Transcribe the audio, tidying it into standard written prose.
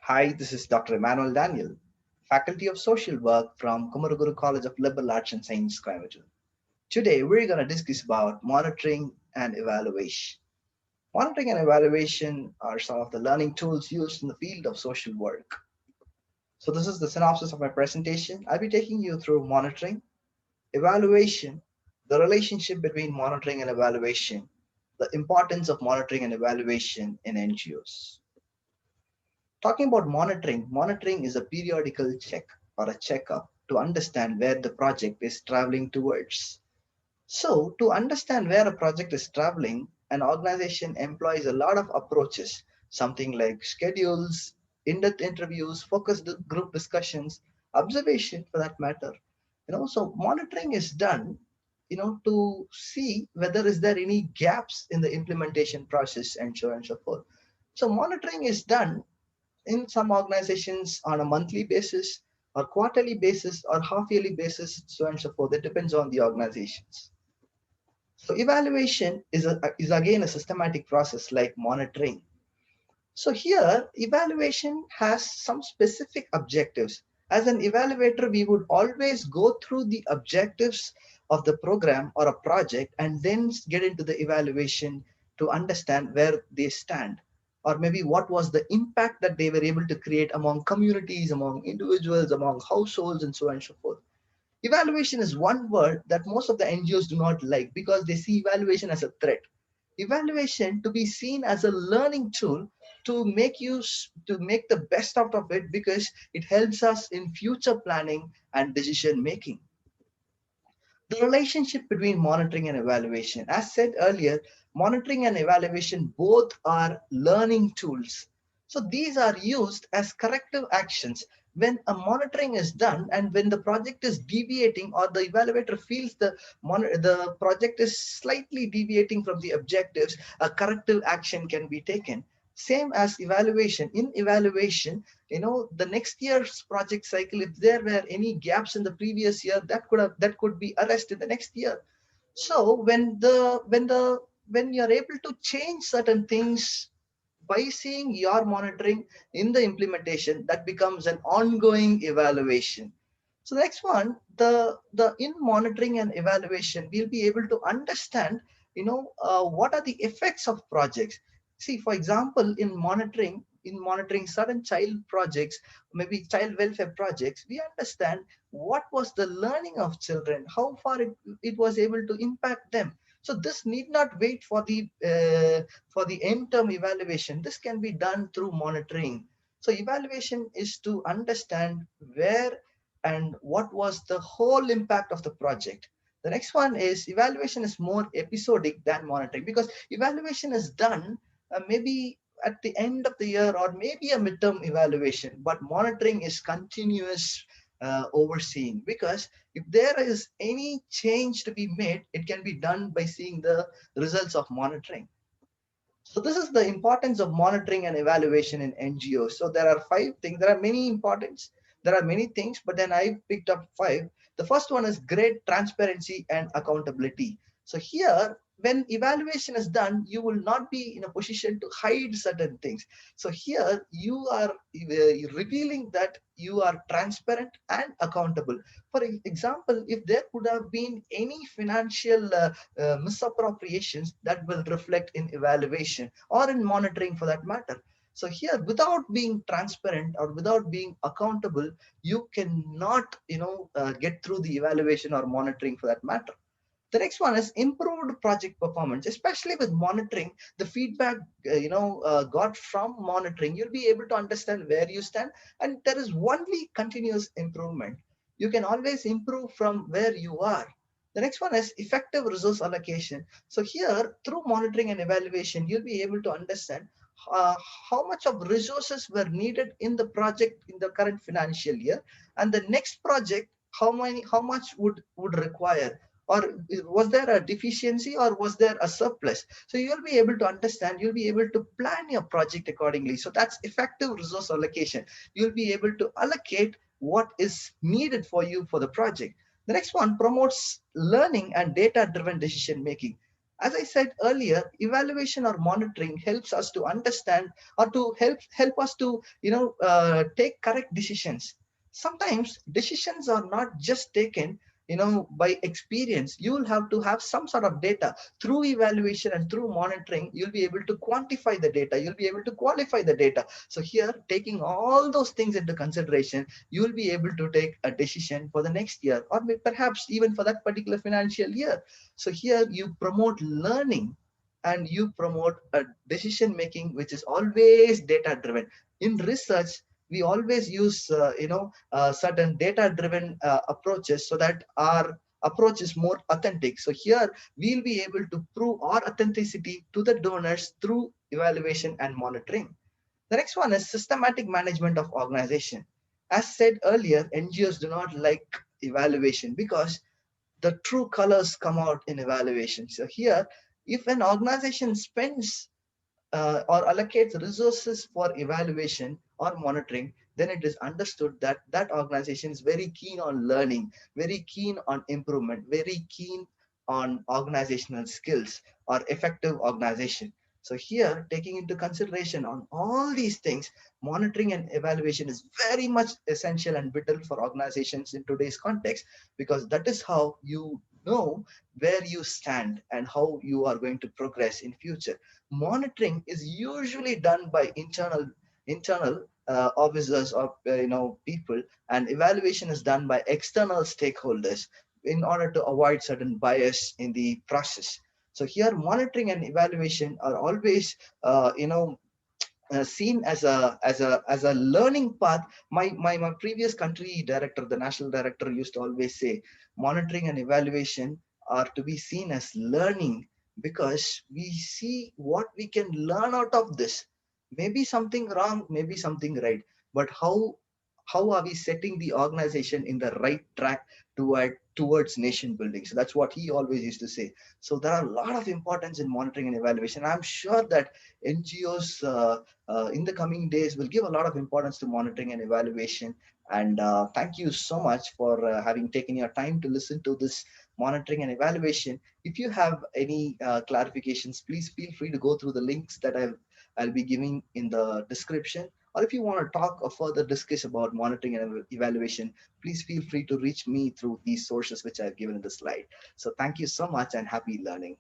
Hi, this is Dr. Emmanuel Daniel, Faculty of Social Work from Kumaraguru College of Liberal Arts and Science, Coimbatore. Today, we're going to discuss about monitoring and evaluation. Monitoring and evaluation are some of the learning tools used in the field of social work. So this is the synopsis of my presentation. I'll be taking you through monitoring, evaluation, the relationship between monitoring and evaluation, the importance of monitoring and evaluation in NGOs. Talking about monitoring, monitoring is a periodical check or a checkup to understand where the project is traveling towards. So, to understand where a project is traveling, an organization employs a lot of approaches, something like schedules, in-depth interviews, focused group discussions, observation for that matter. So monitoring is done, to see whether is there any gaps in the implementation process and so on and so forth. So monitoring is done in some organizations on a monthly basis or quarterly basis or half yearly basis, so on and so forth. It depends on the organizations. So evaluation is again a systematic process like monitoring. So here, evaluation has some specific objectives. As an evaluator, we would always go through the objectives of the program or a project and then get into the evaluation to understand where they stand, or maybe what was the impact that they were able to create among communities, among individuals, among households, and so on and so forth. Evaluation is one word that most of the NGOs do not like because they see evaluation as a threat. Evaluation to be seen as a learning tool to make the best out of it because it helps us in future planning and decision making. The relationship between monitoring and evaluation. As said earlier, monitoring and evaluation both are learning tools. So these are used as corrective actions when a monitoring is done and when the project is deviating or the evaluator feels the project is slightly deviating from the objectives, a corrective action can be taken. Same as evaluation. In evaluation, the next year's project cycle, if there were any gaps in the previous year, that could be addressed in the next year. So when you're able to change certain things by seeing your monitoring in the implementation, that becomes an ongoing evaluation. So the next one, the in monitoring and evaluation, we'll be able to understand, what are the effects of projects. See, for example, in monitoring certain child projects, maybe child welfare projects, we understand what was the learning of children, how far it was able to impact them. So this need not wait for the end term evaluation. This can be done through monitoring. So evaluation is to understand where and what was the whole impact of the project. The next one is evaluation is more episodic than monitoring because evaluation is done maybe at the end of the year or maybe a midterm evaluation, but monitoring is continuous overseeing because if there is any change to be made, it can be done by seeing the results of monitoring. So this is the importance of monitoring and evaluation in NGOs. So there are five things. There are many importance. There are many things, but then I picked up five. The first one is great transparency and accountability. So here, when evaluation is done, you will not be in a position to hide certain things. So here you are revealing that you are transparent and accountable. For example, if there could have been any financial misappropriations, that will reflect in evaluation or in monitoring for that matter. So here, without being transparent or without being accountable, you cannot, get through the evaluation or monitoring for that matter. The next one is improved project performance, especially with monitoring. The feedback, got from monitoring, you'll be able to understand where you stand, and there is only continuous improvement. You can always improve from where you are. The next one is effective resource allocation. So here, through monitoring and evaluation, you'll be able to understand uh, how much of resources were needed in the project in the current financial year, and the next project, how much would require, or was there a deficiency or was there a surplus. So you'll be able to understand, you'll be able to plan your project accordingly. So that's effective resource allocation. You'll be able to allocate what is needed for you for the project. The next one promotes learning and data driven decision making. As I said earlier, evaluation or monitoring helps us to understand or to help us to take correct decisions. Sometimes decisions are not just taken by experience. You will have to have some sort of data. Through evaluation and through monitoring, you'll be able to quantify the data, you'll be able to qualify the data. So here, taking all those things into consideration, you will be able to take a decision for the next year, or perhaps even for that particular financial year. So here you promote learning and you promote a decision making which is always data driven. In research, we always use certain data driven approaches so that our approach is more authentic. So here we'll be able to prove our authenticity to the donors through evaluation and monitoring. The next one is systematic management of organization. As said earlier, NGOs do not like evaluation because the true colors come out in evaluation. So here, if an organization spends or allocates resources for evaluation or monitoring, then it is understood that that organization is very keen on learning, very keen on improvement, very keen on organizational skills or effective organization. So here, taking into consideration on all these things, monitoring and evaluation is very much essential and vital for organizations in today's context, because that is how you know where you stand and how you are going to progress in future. Monitoring is usually done by internal officers or people, and evaluation is done by external stakeholders in order to avoid certain bias in the process. So here, monitoring and evaluation are always seen as a learning path. My previous country director, the national director, used to always say monitoring and evaluation are to be seen as learning, because we see what we can learn out of this. Maybe something wrong, maybe something right, but how are we setting the organization in the right track towards nation building? So that's what he always used to say. So there are a lot of importance in monitoring and evaluation. I'm sure that NGOs in the coming days will give a lot of importance to monitoring and evaluation. And thank you so much for having taken your time to listen to this monitoring and evaluation. If you have any clarifications, please feel free to go through the links that I'll be giving in the description. Or if you want to talk or further discuss about monitoring and evaluation, please feel free to reach me through these sources which I've given in the slide. So thank you so much and happy learning.